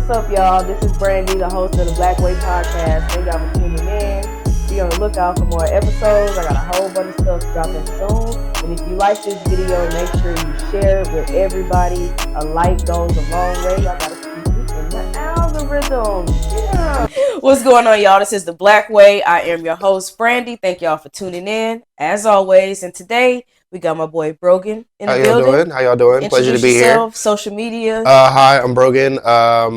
what's up, y'all? This is Brandy, the host of the Black Way Podcast. Thank y'all for tuning in. Be on the lookout for more episodes. I got a whole bunch of stuff dropping soon. And if you like this video, make sure you share it with everybody. A like goes a long way. Y'all gotta keep it in the algorithm. Yeah. What's going on, y'all? This is the Black Way. I am your host, Brandy. Thank y'all for tuning in, as always. And today, we got my boy Brogan in the building. How y'all doing? Pleasure to be here. Social media. Hi, I'm Brogan.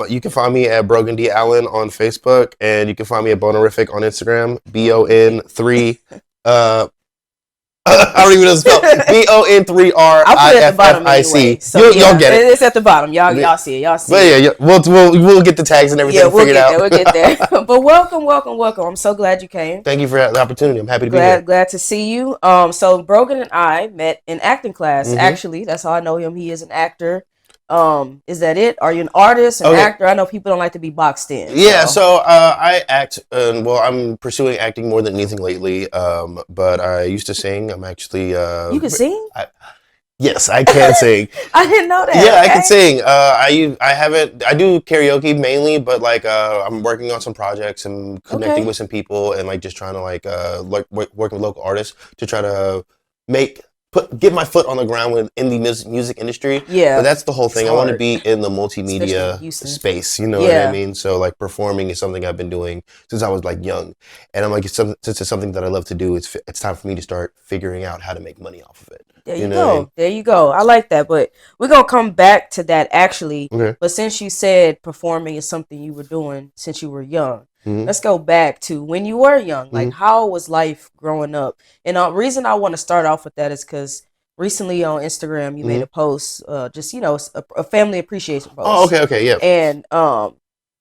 You can find me at Brogan D. Allen on Facebook, and you can find me at Bonorific on Instagram. BON3. I don't even know the spell. BON3RIFIC. I'll put it at the bottom anyway. So y'all get it. It's at the bottom. Y'all see it. Y'all see it. Yeah, we'll get the tags and everything figured out. We'll get there. But welcome. I'm so glad you came. Thank you for the opportunity. I'm happy to be here. Glad to see you. So Brogan and I met in acting class. Mm-hmm. Actually, that's how I know him. He is an actor. Is that it? Are you an artist, an actor? I know people don't like to be boxed in. Yeah, so I act, I'm pursuing acting more than anything lately, but I used to sing. I'm actually... you can sing? Yes, I can sing. I didn't know that. Yeah, okay. I can sing. I do karaoke mainly, but I'm working on some projects and connecting with some people and just trying to working with local artists to try to get my foot on the ground in the music industry. Yeah. But that's the whole thing. I want to be in the multimedia space. You know what I mean? So performing is something I've been doing since I was young. And I'm since it's something that I love to do, it's time for me to start figuring out how to make money off of it. There you go. I mean? There you go. I like that. But we're going to come back to that actually. Okay. But since you said performing is something you were doing since you were young, mm-hmm. Let's go back to when you were young. Mm-hmm. How was life growing up? And the reason I want to start off with that is because recently on Instagram, you mm-hmm. made a post, a family appreciation post. Oh, okay, yeah. And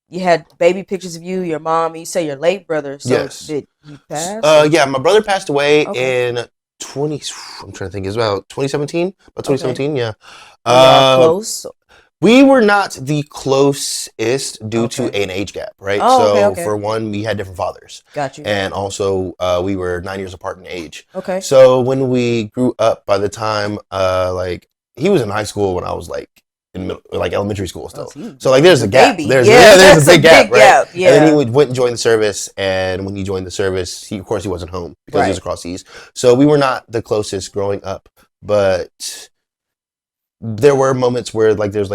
you had baby pictures of you, your mom, and you say your late brother. So yes. Did he pass? Yeah, my brother passed away in I'm trying to think, it's about 2017. About 2017, yeah. Close? We were not the closest due to an age gap, right? Oh, for one, we had different fathers. Got you. And also, we were 9 years apart in age. Okay. So when we grew up, by the time, he was in high school when I was in elementary school still. So there's a gap. There's a big gap, right? Gap. Yeah. And then he went and joined the service, and when he joined the service, he wasn't home because he was across seas. So we were not the closest growing up, but there were moments where there's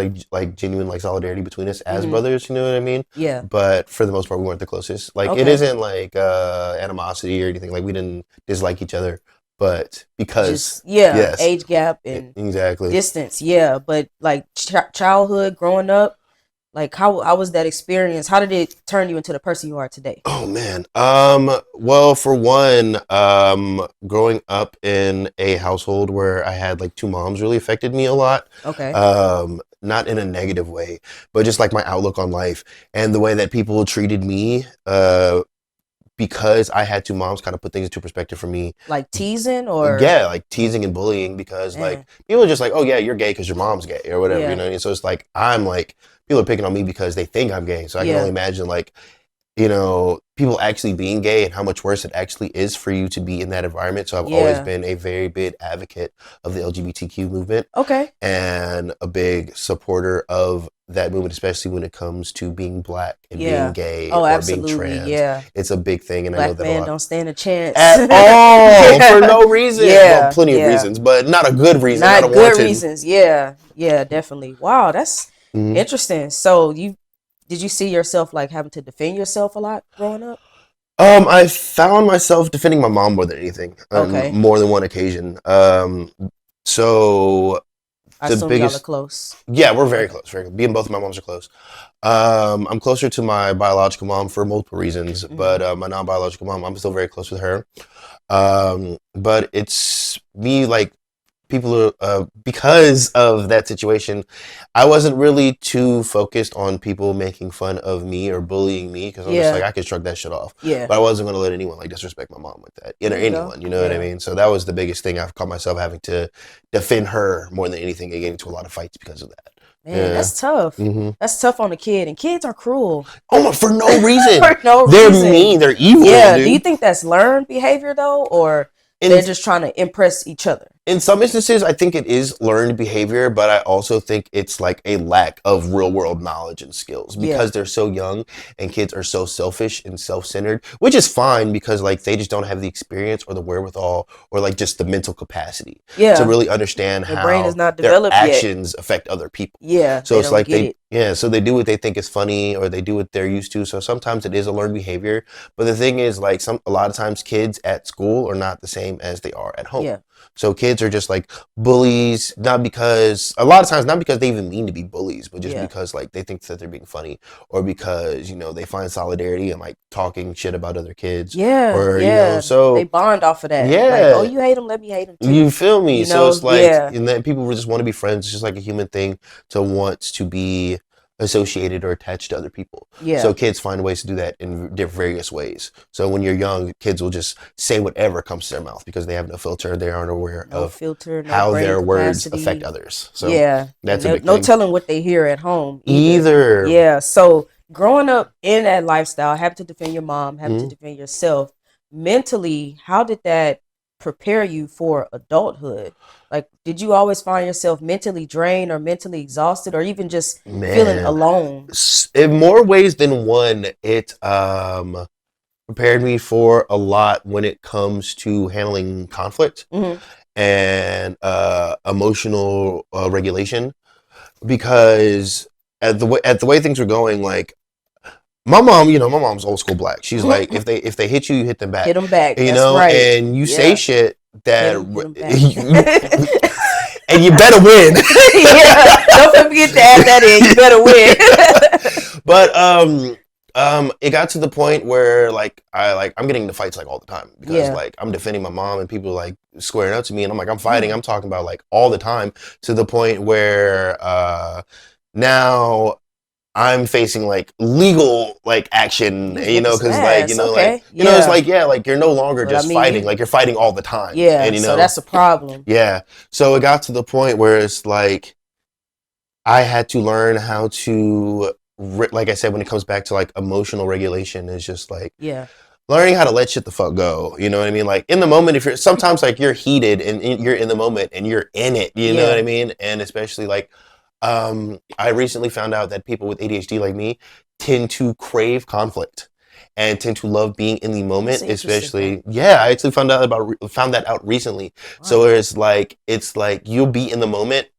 genuine solidarity between us as mm-hmm. brothers, you know what I mean? Yeah. But for the most part, we weren't the closest. It isn't animosity or anything. We didn't dislike each other, but because age gap and exactly distance. Yeah, but childhood, growing up, how was that experience? How did it turn you into the person you are today? Oh man. Well, for one, growing up in a household where I had two moms really affected me a lot. Okay. Not in a negative way, but just my outlook on life and the way that people treated me, because I had two moms kind of put things into perspective for me. Teasing or? Yeah, teasing and bullying because people are just oh yeah, you're gay because your mom's gay or whatever, you know? And so it's I'm people are picking on me because they think I'm gay. So I can only imagine people actually being gay and how much worse it actually is for you to be in that environment. So I've always been a very big advocate of the LGBTQ movement. Okay. And a big supporter of that movement, especially when it comes to being black and being gay or being trans. Yeah. It's a big thing. And black I know that man a lot don't stand a chance. At all. For no reason. Yeah. Well, plenty of reasons, but not a good reason. Not good reasons. Yeah. Yeah, definitely. Wow, that's interesting. So did you see yourself having to defend yourself a lot growing up? I found myself defending my mom more than anything. More than one occasion. So I assume y'all are close. Yeah, we're very close. Me and both of my moms are close. I'm closer to my biological mom for multiple reasons, but my non-biological mom, I'm still very close with her. But it's me people are, because of that situation, I wasn't really too focused on people making fun of me or bullying me because I'm just I could shrug that shit off. Yeah. But I wasn't going to let anyone disrespect my mom like that. Anyone, you know what I mean? So that was the biggest thing. I've caught myself having to defend her more than anything and getting into a lot of fights because of that. Man, that's tough. Mm-hmm. That's tough on a kid, and kids are cruel. Oh, for no reason. For no They're reason. They're mean. They're evil. Yeah. Dude. Do you think that's learned behavior though, or they're just trying to impress each other? In some instances, I think it is learned behavior, but I also think it's like a lack of real world knowledge and skills because they're so young and kids are so selfish and self centered, which is fine because like they just don't have the experience or the wherewithal or like just the mental capacity to really understand their how brain is not their developed actions affect other people. Yeah. So it's like so they do what they think is funny or they do what they're used to. So sometimes it is a learned behavior. But the thing is like a lot of times kids at school are not the same as they are at home. Yeah. So kids are just like bullies, a lot of times not because they even mean to be bullies, but just because like they think that they're being funny or because, you know, they find solidarity and like talking shit about other kids. Yeah. Or, you know, so they bond off of that. Yeah. Like, oh, you hate them, let me hate them too. You feel me? You so know? It's like, and then people just want to be friends. It's just like a human thing to want to be associated or attached to other people. Yeah. So kids find ways to do that in various ways. So when you're young, kids will just say whatever comes to their mouth because they have no filter. They aren't aware of how their words affect others. So that's a big thing. No telling what they hear at home either. Yeah. So growing up in that lifestyle, having to defend your mom, having to defend yourself, mentally, how did that prepare you for adulthood? Like, did you always find yourself mentally drained or mentally exhausted or even just feeling alone? In more ways than one, it prepared me for a lot when it comes to handling conflict and emotional regulation, because at the way things were going, like my mom, you know, my mom's old school black. She's like, if they hit you, you hit them back. Hit them back. You That's know, right. and you say shit that and you better win. Don't forget to add that in. You better win. But it got to the point where I'm getting into fights like all the time because like I'm defending my mom and people like squaring up to me and I'm like, I'm fighting. I'm talking about like all the time, to the point where now I'm facing like legal like action, you know, because like, you know, like, you know, it's like, like you're no longer just fighting, like you're fighting all the time. Yeah. And, you know, so that's a problem. Yeah. So it got to the point where it's like, I had to learn how to, like I said, when it comes back to like emotional regulation, is just like, learning how to let shit the fuck go. You know what I mean? Like in the moment, if you're sometimes like you're heated and you're in the moment and you're in it, you know what I mean? And especially like, I recently found out that people with ADHD like me tend to crave conflict and tend to love being in the moment, especially. I actually found that out recently. Wow. So it's like you'll be in the moment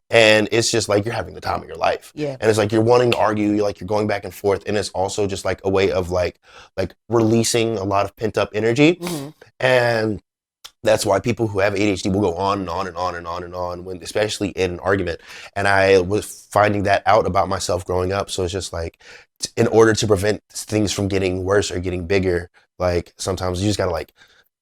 and it's just like you're having the time of your life. Yeah. And it's like you're wanting to argue, you're going back and forth, and it's also just like a way of like releasing a lot of pent up energy. And that's why people who have ADHD will go on and on and on and on and on, when, especially in an argument. And I was finding that out about myself growing up. So it's just like, in order to prevent things from getting worse or getting bigger, like sometimes you just gotta like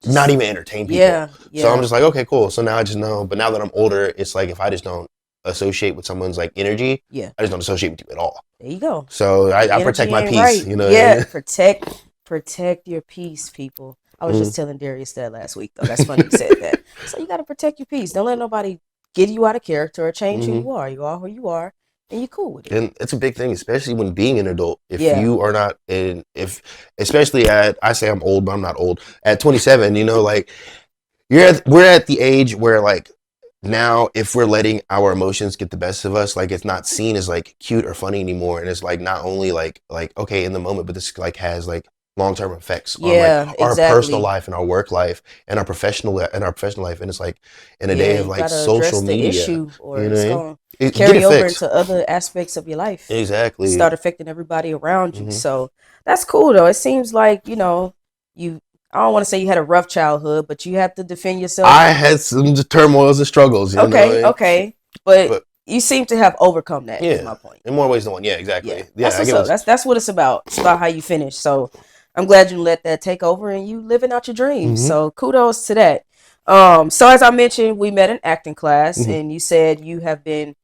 not even entertain people. So I'm just like, okay, cool. So now I just know. But now that I'm older, it's like if I just don't associate with someone's like energy, I just don't associate with you at all. There you go. So I protect my peace. You know. Yeah. Protect your peace, people. I was just telling Darius that last week, though. That's funny you said that. So you got to protect your peace. Don't let nobody get you out of character or change who you are. You are who you are, and you're cool with it. And it's a big thing, especially when being an adult. If you are not especially I say I'm old, but I'm not old. At 27, you know, like we're at the age where like now if we're letting our emotions get the best of us, like it's not seen as like cute or funny anymore. And it's like not only like okay in the moment, but this like has like long-term effects on like our personal life and our work life and our professional life. And it's like in a day of like social media, issue, or you know, it's carry over into other aspects of your life. Exactly. Start affecting everybody around you. So that's cool though. It seems like, you know, I don't want to say you had a rough childhood, but you have to defend yourself. I had some turmoils and struggles. You know? Okay. But you seem to have overcome that. Is my point. In more ways than one. Yeah, exactly. That's what it's about. It's about how you finish. So I'm glad you let that take over and you living out your dreams. So kudos to that. So as I mentioned, we met in acting class and you said you have been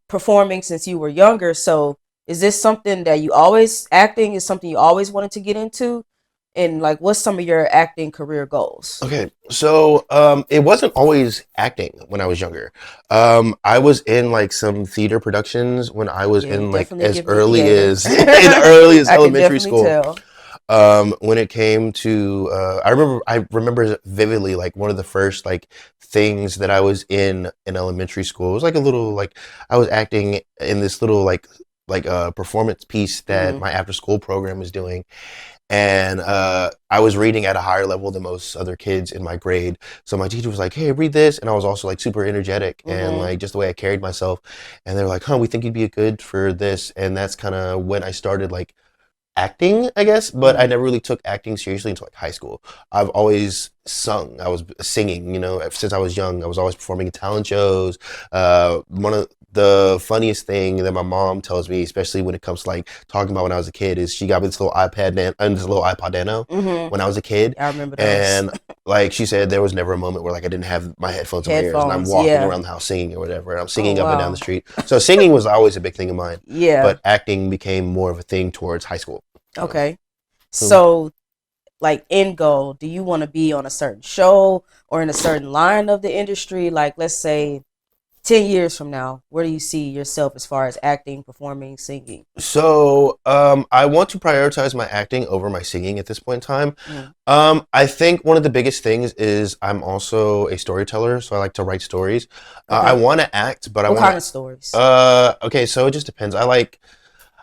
performing since you were younger. So is this something that acting is something you always wanted to get into? And like, what's some of your acting career goals? Okay, so it wasn't always acting when I was younger. I was in like some theater productions when I was in like as early as elementary school. When it came to, I remember vividly like one of the first like things that I was in elementary school. It was like a little like I was acting in this little like a performance piece that Mm-hmm. my after school program was doing, and I was reading at a higher level than most other kids in my grade. So my teacher was like, "Hey, read this," and I was also like super energetic and Mm-hmm. like just the way I carried myself. And they were like, "Huh, we think you'd be good for this," and that's kind of when I started like acting, I guess, but I Mm-hmm. never really took acting seriously until like high school. I've always sung. I was singing, since I was young. I was always performing in talent shows. One of the funniest thing that my mom tells me, especially when it comes to like talking about when I was a kid, is she got me this little this little iPod Nano Mm-hmm. when I was a kid, I remember those and like she said, there was never a moment where like I didn't have my headphones in my ears and I'm headphones. walking Yeah. around the house singing or whatever. And I'm Oh singing up and down the wow. street. So singing was always a big thing of mine, Yeah. but acting became more of a thing towards high school. Okay. So So, like, end goal, do you want to be on a certain show or in a certain line of the industry? Like, let's say 10 years from now, where do you see yourself as far as acting, performing, singing? I want to prioritize my acting over my singing at this point in time. Mm. I think one of the biggest things is I'm also a storyteller, so I like to write stories. I Okay. want to act, but I What want kind of to. stories? Okay, so it just depends.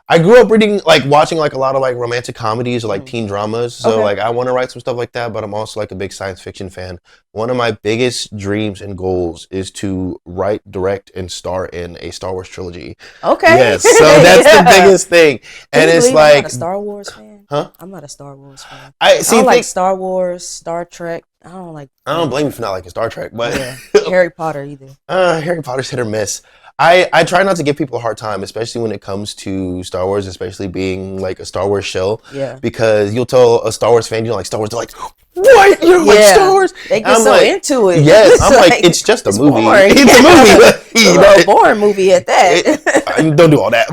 I grew up reading, like watching like a lot of like romantic comedies or like Mm. teen dramas. So Okay. like I want to write some stuff like that, but I'm also like a big science fiction fan. One of my biggest dreams and goals is to write, direct, and star in a Star Wars trilogy. Okay. Yes, so that's the Yeah. biggest thing. Can And you it's believe I'm not a like, Star Wars fan? huh? I'm not a Star Wars fan. I I see don't like think Star Wars, Star Trek. I don't like I none don't of blame you that. for not liking Star Trek, but Yeah. Harry Potter either. Harry Potter's hit or miss. I try not to give people a hard time, especially when it comes to Star Wars, especially being like a Star Wars shell, Yeah. because you'll tell a Star Wars fan you don't like Star Wars, they're like, "What? You don't like Star Yeah. Wars?" They And get I'm so like, into it. "Yes." It's I'm like, like, "It's just a it's movie. boring. It's a Yeah. movie." It's a little boring movie at that. Don't do all that.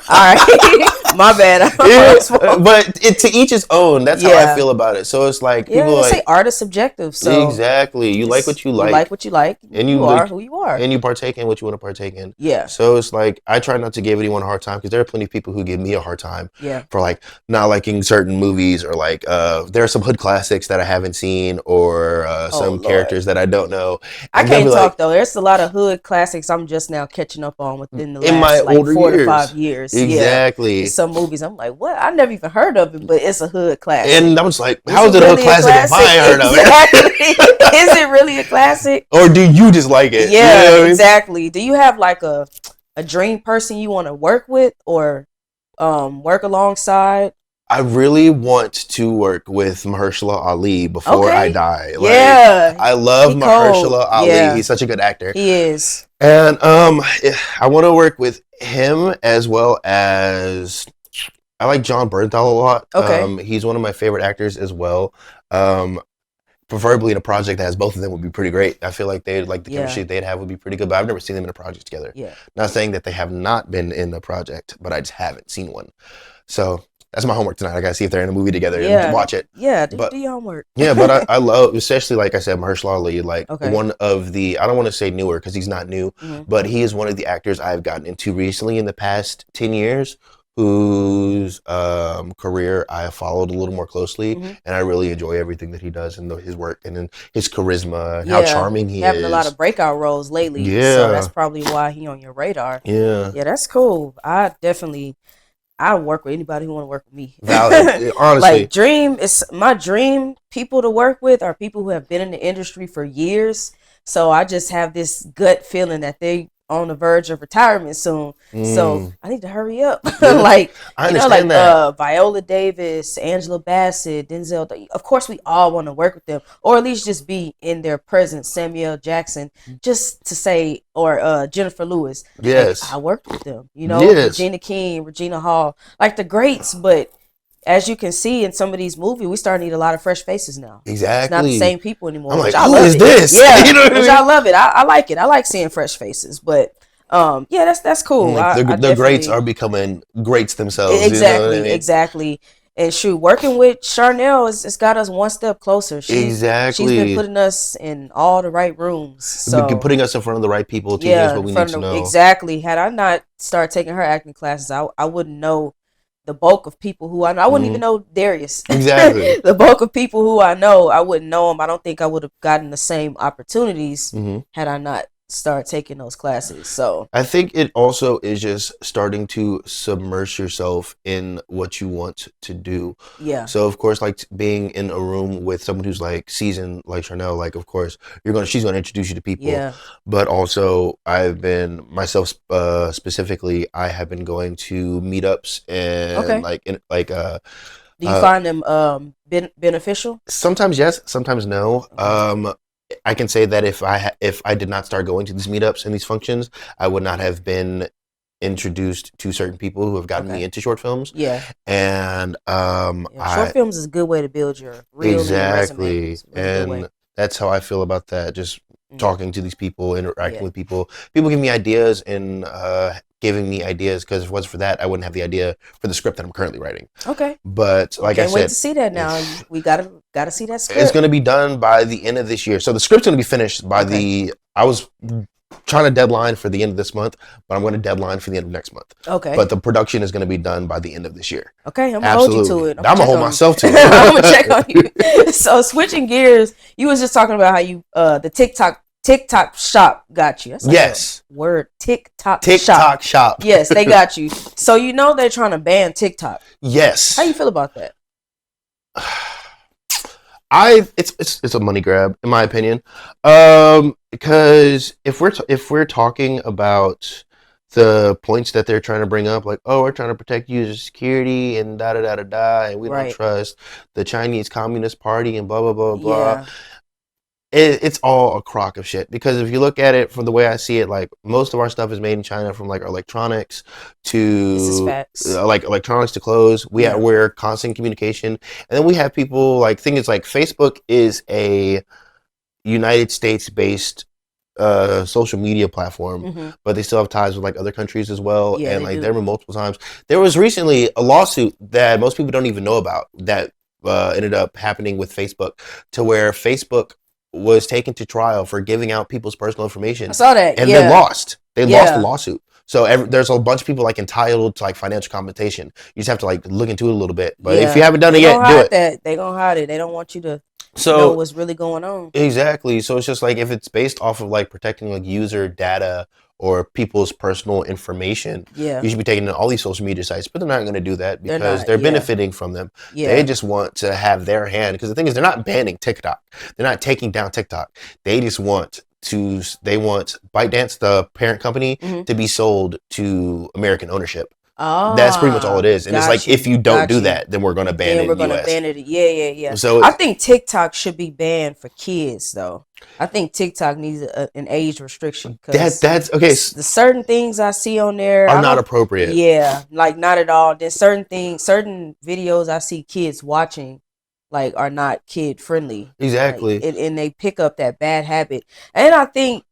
All right. My bad. But to each his own. That's how I Yeah. feel about it. So it's like Yeah, people they are say like, art is subjective. So exactly. You like what you you like like, what you like. and You are who you are. you partake in what you want to partake in. Yeah. So it's like I try not to give anyone a hard time because there are plenty of people who give me a hard time Yeah. for like not liking certain movies or like there are some hood classics that I haven't seen or Oh some Lord. characters that I don't know, I and they'll be can't like talk though. There's a lot of hood classics I'm just now catching up on within the in my last like older 4 to 5 years. years. Yeah. Exactly. There's some movies I'm like, what? I never even heard of it, but it's a hood classic. And I'm just like, Is how is it it a hood really a classic if I classic? ain't heard of it? Exactly. Is it really a classic? Or do you just like it? You know Yeah, what I mean? exactly. Do you have like a dream person you want to work with or work alongside? I really want to work with Mahershala Ali before I Okay. die. Like, Yeah. I love He cold. Mahershala Ali. Yeah. He's such a good actor. He is. And I want to work with him as well as I like John Bernthal a lot. Okay. He's one of my favorite actors as well. Um, Preferably in a project that has both of them would be pretty great. I feel like they'd like the Yeah. chemistry they'd have would be pretty good, but I've never seen them in a project together. Yeah. Not saying that they have not been in a project, but I just haven't seen one. So that's my homework tonight. I gotta see if they're in a movie together Yeah. and watch it. Yeah. But Do your homework. yeah, but I love, especially like I said, Mahershala Ali, like Okay. one of the, I don't want to say newer because he's not new, Mhm. but he is one of the actors I've gotten into recently in the past 10 years whose career I have followed a little more closely, Mhm. and I really enjoy everything that he does and his work and then his charisma and how charming he having is. a lot of breakout roles lately. Yeah. So that's probably why he on your radar. Yeah. Yeah, that's cool. I work with anybody who want to work with me. Valid. Honestly. Like my dream people to work with are people who have been in the industry for years. So I just have this gut feeling that they on the verge of retirement soon. So I need to hurry up. Yeah, Like I you know, understand like that. Viola Davis, Angela Bassett, Denzel. Of course, we all want to work with them, or at least just be in their presence. Samuel Jackson, just to say, or Jennifer Lewis. Like, Yes. I worked with them. You know, Yes. Regina King, Regina Hall, like the greats. But as you can see in some of these movies, we start to need a lot of fresh faces now. It's not Exactly. the same people anymore. I'm which like, I who love is it. this? Yeah, You know what I which mean? I love it. I like it. I like seeing fresh faces. But yeah, that's cool. Like I the greats definitely- are becoming greats themselves. exactly, You know what I mean? exactly. And shoot, working with Charnel it's got us one step closer. She's been putting us in all the right rooms. So Putting us in front of the right people, teaching us yeah, what we in need front to of know. exactly. Had I not started taking her acting classes, I wouldn't know the bulk of people who I know. I wouldn't even know Darius. Exactly. The bulk of people who I know, I wouldn't know them. I don't think I would have gotten the same opportunities had I not started taking those classes. So I think it also is just starting to submerge yourself in what you want to do. yeah, So of course, like being in a room with someone who's like seasoned, like Charnel, like of course she's gonna introduce you to people. yeah. But also, I've been myself specifically. I have been going to meetups and Do you find them beneficial? sometimes yes, sometimes no. Okay. I can say that if I did not start going to these meetups and these functions, I would not have been introduced to certain people who have gotten me into short films. Yeah. And short films is a good way to build your reel exactly, and your resume. and that's how I feel about that. Just talking to these people, interacting with people. People give me ideas and giving me ideas, because if it wasn't for that, I wouldn't have the idea for the script that I'm currently writing. Okay. But like I Can't said, wait to see that now. We gotta see that script. it's going to be done by the end of this year. So the script's going to be finished by I was trying to deadline for the end of this month, but I'm going to deadline for the end of next month. Okay. But the production is going to be done by the end of this year. Okay, I'm gonna hold you to it. I'm gonna hold myself to it. I'm gonna check on you. So switching gears, you was just talking about how you the TikTok shop got you. That's like yes. a word. TikTok shop. Yes, they got you. So you know they're trying to ban TikTok. Yes. How you feel about that? It's a money grab in my opinion, because if we're talking about the points that they're trying to bring up, like, oh, we're trying to protect user security and da da da da da, and we don't trust the Chinese Communist Party and blah blah blah blah. It's all a crock of shit, because if you look at it from the way I see it, like most of our stuff is made in China, from like our electronics to like electronics to clothes. We're constant communication, and then we have people like things like Facebook is a United States based social media platform, but they still have ties with like other countries as well, and like there were multiple times. There was recently a lawsuit that most people don't even know about that ended up happening with Facebook, to where Facebook was taken to trial for giving out people's personal information. I saw that, and they lost. They lost the lawsuit. So there's a bunch of people like entitled to like financial compensation. You just have to like look into it a little bit. But if you haven't done it yet, do it. They're gonna hide it. They don't want you to know what's really going on. Exactly. So it's just like, if it's based off of like protecting like user data or people's personal information, you should be taking in all these social media sites, but they're not going to do that because they're benefiting from them. They just want to have their hand, because the thing is, they're not banning TikTok. They're not taking down TikTok. They just want ByteDance, the parent company, to be sold to American ownership. Oh, that's pretty much all it is. And it's like, if you don't do that, then we're going to ban it in the US. Ban it. Yeah. So I think TikTok should be banned for kids, though. I think TikTok needs an age restriction. That's okay. The certain things I see on there are not appropriate. Yeah, like not at all. Then certain videos I see kids watching, like, are not kid friendly. Exactly. Like, and they pick up that bad habit. And I think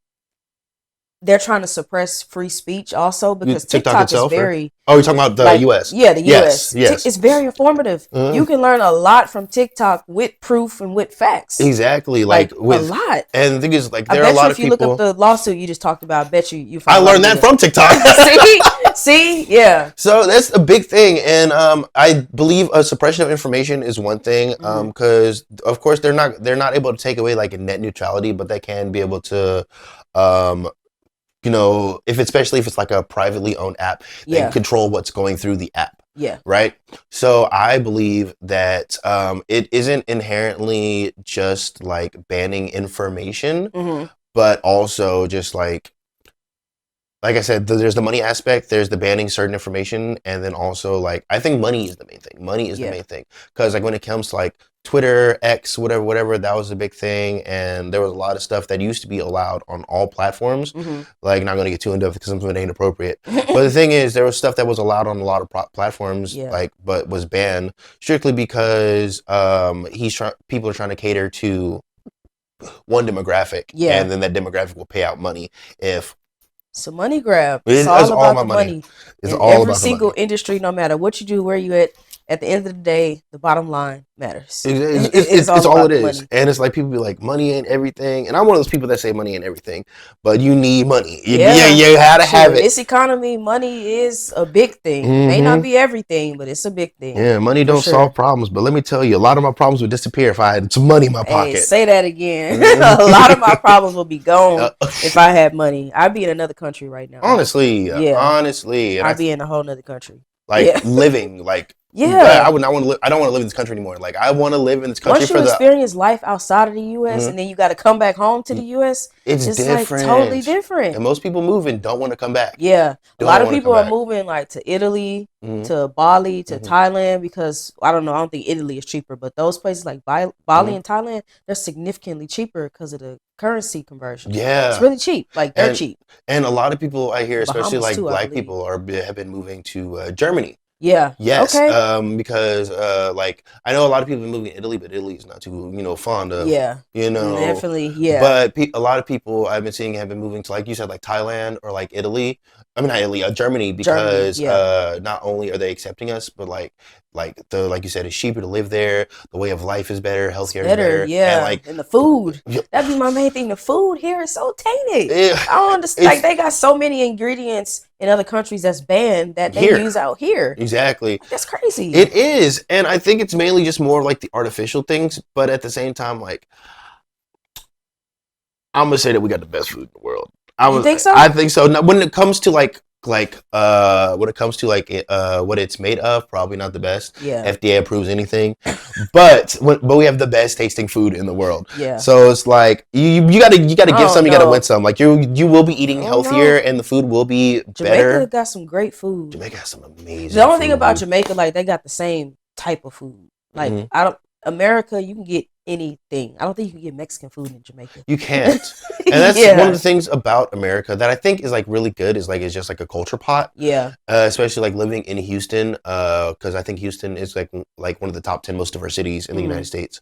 they're trying to suppress free speech also, because TikTok itself, is very... Oh, you're talking about the US? Yeah, the US. Yes. It's very informative. You can learn a lot from TikTok with proof and with facts. Exactly. Like a lot. And the thing is, like, there are a lot of people... if you look up the lawsuit you just talked about, I bet you I learned that from TikTok. See? Yeah. So that's a big thing. And I believe a suppression of information is one thing, because, of course, they're not able to take away, like, a net neutrality, but they can be able to... you know, especially if it's like a privately owned app, they can control what's going through the app. Yeah. Right. So I believe that it isn't inherently just like banning information, but also just like I said, there's the money aspect, there's the banning certain information, and then also like, I think money is the main thing. Money is the main thing, because like when it comes to like Twitter, X, whatever, that was a big thing, and there was a lot of stuff that used to be allowed on all platforms. Like, not going to get too into it because something ain't appropriate. But the thing is, there was stuff that was allowed on a lot of platforms, like, but was banned strictly because people are trying to cater to one demographic, and then that demographic will pay out money if. It's a money grab. It's all about the money. It's in all every about single industry, no matter what you do, where you at, at the end of the day, the bottom line matters. It's all about it the is, money. and it's all it is. It's all about the money. And it's like people be like, money ain't everything, and I'm one of those people that say money ain't everything, but you need money. You had to have In it. this economy, money is a big thing. May not be everything, but it's a big thing. Yeah, money don't solve problems, but let me tell you, a lot of my problems would disappear if I had some money in my pocket. Say that again. A lot of my problems will be gone if I had money. I'd be in another country right now. Honestly, I'd be in a whole nother country. Living like. Yeah, I would not want to live. I don't want to live in this country anymore. Like, I want to live in this country. Once you experience life outside of the U.S. and then you got to come back home to the U.S., it's different. Like totally different. And most people move and don't want to come back. Yeah, a lot of people are moving like to Italy, to Bali, to Thailand because I don't know. I don't think Italy is cheaper, but those places like Bali and Thailand, they're significantly cheaper because of the currency conversion. Yeah, it's really cheap. Like they're cheap. And a lot of people I hear, especially like Black people, have been moving to Germany. Yeah. Yes. Okay. Because like I know a lot of people are moving to Italy, but Italy is not too fond of. Yeah. Definitely. Yeah. But a lot of people I've been seeing have been moving to, like you said, like Thailand or like Italy. I mean not Italy, Germany, because not only are they accepting us, but like you said, it's cheaper to live there. The way of life is better. Healthcare is better. Yeah. And the food. That'd be my main thing. The food here is so tainted. I don't understand. Like they got so many ingredients in other countries that's banned that they use out here. Exactly. That's crazy. It is. And I think it's mainly just more like the artificial things. But at the same time, like, I'm going to say that we got the best food in the world. You think so? I think so. Now, when it comes to what it's made of, probably not the best. Yeah. FDA approves anything, but we have the best tasting food in the world. Yeah. So it's like you gotta give some, you gotta win some. Like you will be eating healthier, and the food will be better. Jamaica got some great food. Jamaica has some amazing. The only thing about Jamaica, like they got the same type of food. Like America, you can get anything. I don't think you can get Mexican food in Jamaica. You can't. And that's one of the things about America that I think is like really good is like it's just like a culture pot. Yeah. Especially like living in Houston, because I think Houston is like one of the top 10 most diverse cities in the United States.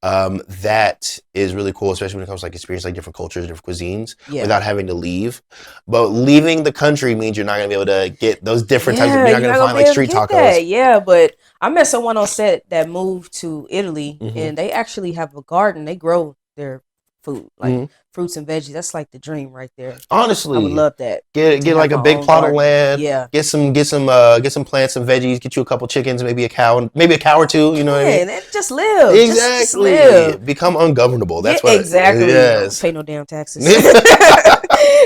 That is really cool, especially when it comes to like experience like different cultures, different cuisines without having to leave. But leaving the country means you're not gonna be able to get those different types of. You're not gonna find like street tacos. That. Yeah, but I met someone on set that moved to Italy, and they actually have a garden. They grow their food, like fruits and veggies. That's like the dream right there. Honestly, I would love that. Get like a big plot of land. Yeah. Get some plants, some veggies. Get you a couple chickens, maybe a cow or two. You know what I mean? And just live. Exactly. Just live. Become ungovernable. That's what. Exactly. Yes. Don't pay no damn taxes.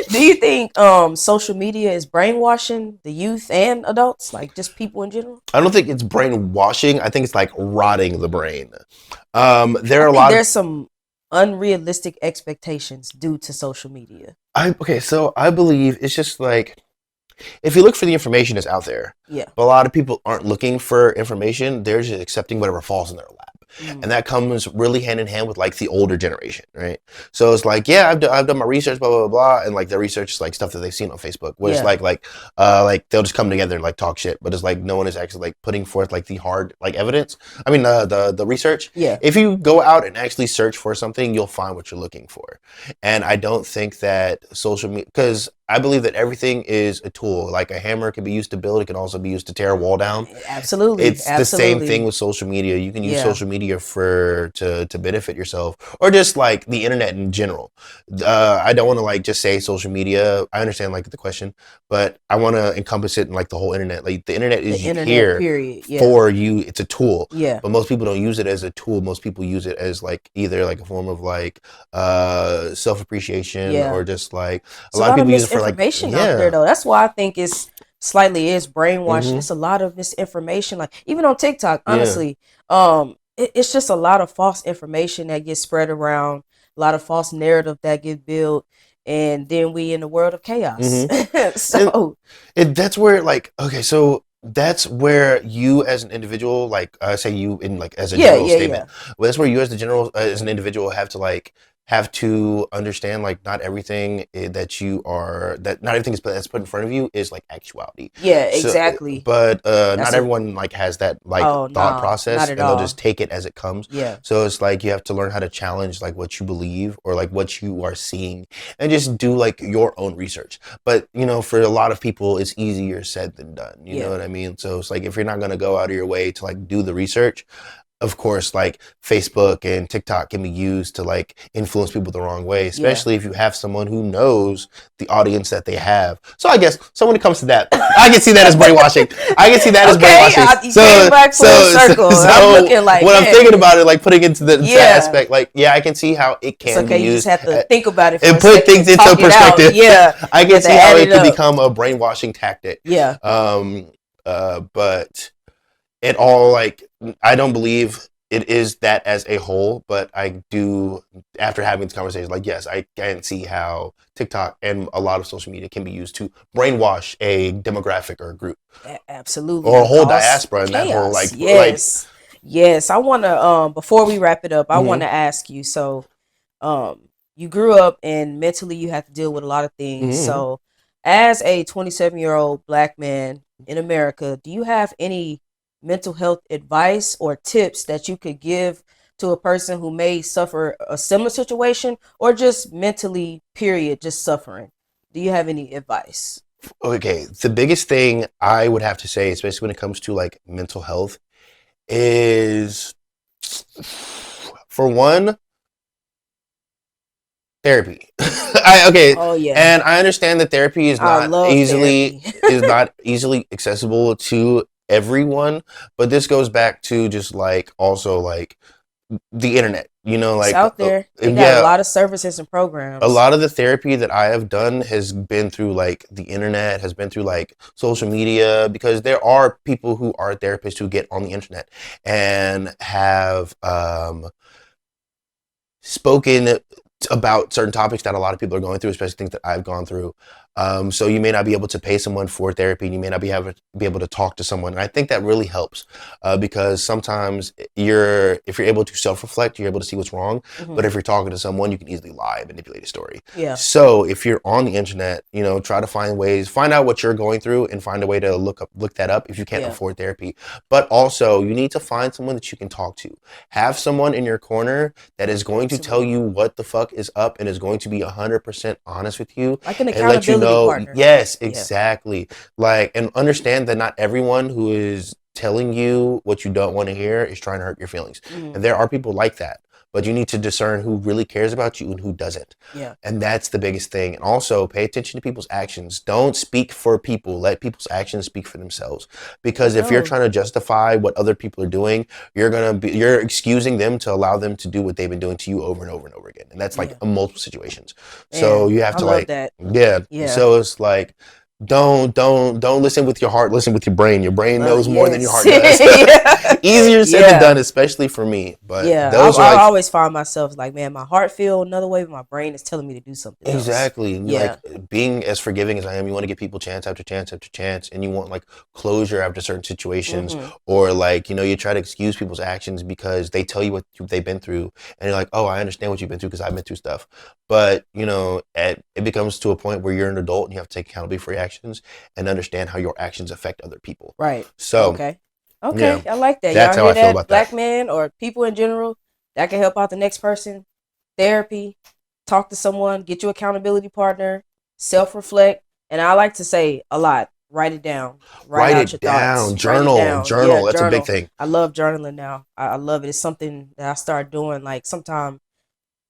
Do you think social media is brainwashing the youth and adults, like just people in general? I don't think it's brainwashing. I think it's like rotting the brain. There's some unrealistic expectations due to social media. So I believe it's just like if you look for the information that's out there. Yeah. But a lot of people aren't looking for information. They're just accepting whatever falls in their lap. And that comes really hand in hand with like the older generation, right? So it's like, I've done my research, blah, blah, blah. And like their research is like stuff that they've seen on Facebook, where it's like they'll just come together and like talk shit, but it's like no one is actually like putting forth like the hard like evidence. I mean, the research. Yeah. If you go out and actually search for something, you'll find what you're looking for. And I don't think that social media, because I believe that everything is a tool. Like a hammer can be used to build, it can also be used to tear a wall down. Absolutely. It's the same thing with social media. You can use social media to benefit yourself, or just like the internet in general. I don't want to like just say social media. I understand like the question, but I want to encompass it in like the whole internet. Like the internet is here for you. It's a tool. Yeah. But most people don't use it as a tool. Most people use it as like either like a form of like self-appreciation or just like a lot of people use it for like information out there though. That's why I think it's slightly is brainwashing. It's a lot of misinformation. Like even on TikTok, honestly, it's just a lot of false information that gets spread around, a lot of false narrative that get built, and then we in the world of chaos. So that's where like so that's where you as an individual, like say you in like as a general statement, well, that's where you as an individual have to like have to understand like not everything not everything that's put in front of you is like actuality. Yeah, So, exactly. but not everyone like has that like thought process, not at and they'll all. just take it as it comes. Yeah. So it's like you have to learn how to challenge like what you believe or like what you are seeing, and just do like your own research. But you know, for a lot of people, it's easier said than done. You know what I mean? So it's like if you're not gonna go out of your way to like do the research, of course, like Facebook and TikTok can be used to like influence people the wrong way, especially if you have someone who knows the audience that they have. So I guess so when it comes to that, I can see that as brainwashing. I can see that as brainwashing. I'm looking like, when I'm thinking about it, like putting into the aspect, like I can see how it can be used. You just have to think about it for and put things into perspective. Yeah, I can see how it could become a brainwashing tactic. Yeah. But it all like I don't believe it is that as a whole, but I do, after having this conversation, like, yes, I can see how TikTok and a lot of social media can be used to brainwash a demographic or a group. Absolutely. Or a whole diaspora and that whole like, yes. Yes. I want to, before we wrap it up, I want to ask you, so, you grew up and mentally you had to deal with a lot of things. So as a 27-year-old Black man in America, do you have any mental health advice or tips that you could give to a person who may suffer a similar situation or just mentally, period, just suffering? Do you have any advice? Okay, the biggest thing I would have to say, especially when it comes to like mental health, is for one, therapy. Oh yeah. And I understand that therapy is not easily accessible to everyone, but this goes back to just like also like the internet, you know, like it's out there. They got a lot of services and programs. A lot of the therapy that I have done has been through like the internet, has been through like social media, because there are people who are therapists who get on the internet and have spoken about certain topics that a lot of people are going through, especially things that I've gone through. So you may not be able to pay someone for therapy, and you may not be able to talk to someone. And I think that really helps because sometimes if you're able to self-reflect, you're able to see what's wrong. But if you're talking to someone, you can easily lie and manipulate a story. Yeah. So if you're on the internet, you know, try to find out what you're going through and find a way to look that up if you can't afford therapy. But also you need to find someone that you can talk to. Have someone in your corner that is going to tell you what the fuck is up and is going to be 100% honest with you. Like an accountability partner. Yes, exactly. Like, and understand that not everyone who is telling you what you don't want to hear is trying to hurt your feelings. And there are people like that. But you need to discern who really cares about you and who doesn't. Yeah. And that's the biggest thing. And also pay attention to people's actions. Don't speak for people. Let people's actions speak for themselves. Because if you're trying to justify what other people are doing, you're excusing them to allow them to do what they've been doing to you over and over and over again. And that's like in multiple situations. So you have to like that. Yeah. So it's like don't listen with your heart, listen with your brain. Your brain knows more than your heart does. Easier said than done, especially for me. But I always find myself like, man, my heart feel another way, but my brain is telling me to do something else. Exactly. Like being as forgiving as I am, you want to give people chance after chance after chance, and you want like closure after certain situations, or like, you know, you try to excuse people's actions because they tell you what they've been through, and you're like, oh, I understand what you've been through because I've been through stuff. But you know, it becomes to a point where you're an adult and you have to take accountability for your actions and understand how your actions affect other people. Right. So okay, I like that. That's y'all how hear I feel about Black that. men or people in general that can help out the next person. Therapy, talk to someone, get your accountability partner, self-reflect, and I like to say a lot. Write it down. Write out your thoughts. Journal. That's journal. A big thing. I love journaling now. I love it. It's something that I started doing like sometime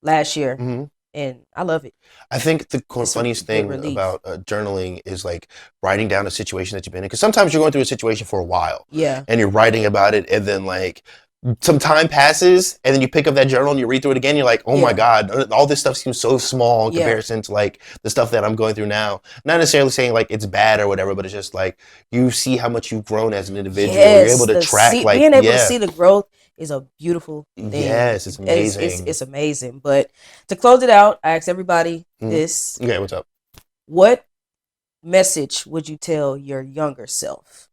last year. And I love it. I think the funniest thing about journaling is like writing down a situation that you've been in. Because sometimes you're going through a situation for a while. Yeah. And you're writing about it, and then like some time passes, and then you pick up that journal and you read through it again. You're like, oh my God, all this stuff seems so small in comparison to like the stuff that I'm going through now. Not necessarily saying like it's bad or whatever, but it's just like you see how much you've grown as an individual. You're able to track being able to see the growth is a beautiful thing. Yes, it's amazing. It's amazing. But to close it out, I ask everybody this. Okay, what's up? What message would you tell your younger self?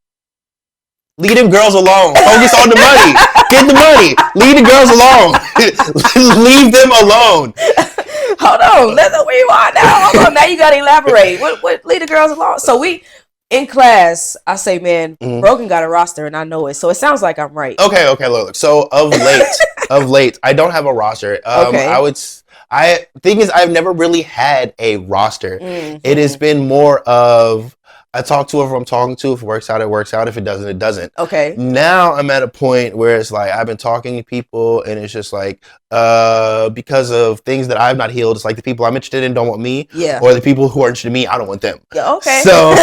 Leave them girls alone. Focus on the money. Get the money. Leave the girls alone. Leave them alone. Hold on, let's know where you are now. Hold on, now you gotta elaborate. What lead the girls along? So we in class, I say, man, Brogan got a roster, and I know it. So it sounds like I'm right. Okay. Look. So of late, I don't have a roster. Thing is, I've never really had a roster. It has been more of I talk to whoever I'm talking to. If it works out, it works out. If it doesn't, it doesn't. Okay. Now I'm at a point where it's like I've been talking to people, and it's just like because of things that I've not healed. It's like the people I'm interested in don't want me, or the people who are interested in me, I don't want them. Yeah, okay. So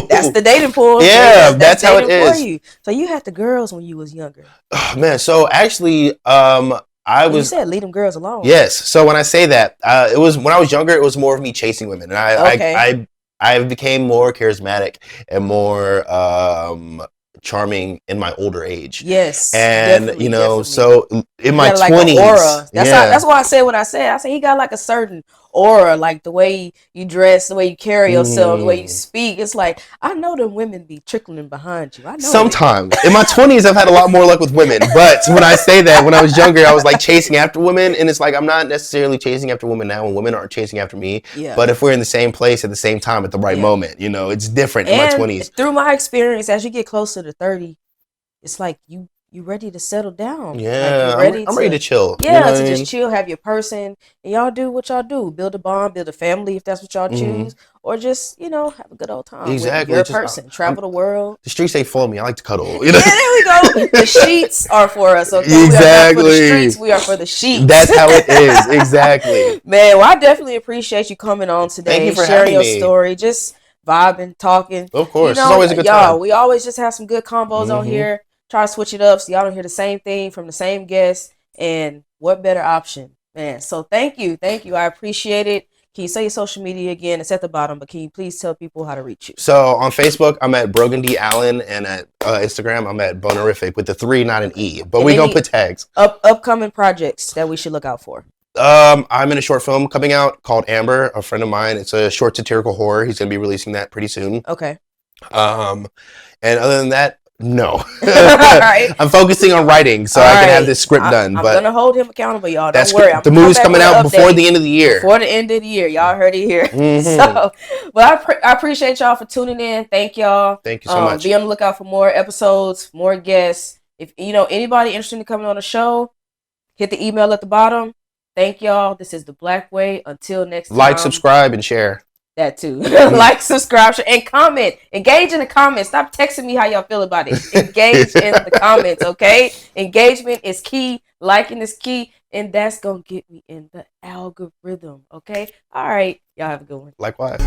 that's the dating pool. Yeah, that's how it is. You. So you had the girls when you was younger. Oh, man, so actually, you said leave them girls alone. Yes. So when I say that, it was when I was younger. It was more of me chasing women, and I became more charismatic and more charming in my older age. Yes. And definitely. so in my 20s, like aura. That's why I said what I said. I said he got like a certain aura, like the way you dress, the way you carry yourself, the way you speak. It's like I know them women be trickling behind you. I know. Sometimes in my 20s, I've had a lot more luck with women. But when I say that, when I was younger, I was like chasing after women, and it's like I'm not necessarily chasing after women now, and women aren't chasing after me. Yeah. But if we're in the same place at the same time at the right moment, it's different in my 20s. Through my experience, as you get closer to 30, it's like you ready to settle down. Yeah, like I'm ready to chill. Yeah, to just chill, have your person, and y'all do what y'all do. Build a bond, build a family if that's what y'all choose, or just have a good old time. Exactly, with your person. Travel the world. The streets ain't for me. I like to cuddle. Yeah, there we go. The sheets are for us. Okay, exactly. We are not for the streets. We are for the sheets. That's how it is. Exactly. Man, well, I definitely appreciate you coming on today. Thank you for sharing having me. Your story. Just vibing, talking. Of course, it's always a good time. We always just have some good combos on here. Try to switch it up so y'all don't hear the same thing from the same guest. And what better option, man? So thank you. I appreciate it. Can you say your social media again? It's at the bottom, but can you please tell people how to reach you? So on Facebook, I'm at Brogan D. Allen, and at Instagram, I'm at Bonerific with the 3, not an E. But we gonna put tags. Upcoming projects that we should look out for. I'm in a short film coming out called Amber. A friend of mine. It's a short satirical horror. He's gonna be releasing that pretty soon. Okay. And other than that, no. Right. I'm focusing on writing so I can have this script done. I'm gonna hold him accountable, y'all. Don't worry. The movie's coming out before the end of the year. Before the end of the year, y'all heard it here. So, well, I appreciate y'all for tuning in. Thank y'all. Thank you so much. Be on the lookout for more episodes, more guests. If anybody interested in coming on the show, hit the email at the bottom. Thank y'all. This is The Black Way. Until next time. Like, subscribe, and share. That too. Like, subscribe, and comment. Engage in the comments. Stop texting me how y'all feel about it. Engage in the comments, okay? Engagement is key. Liking is key. And that's going to get me in the algorithm, okay? All right. Y'all have a good one. Likewise.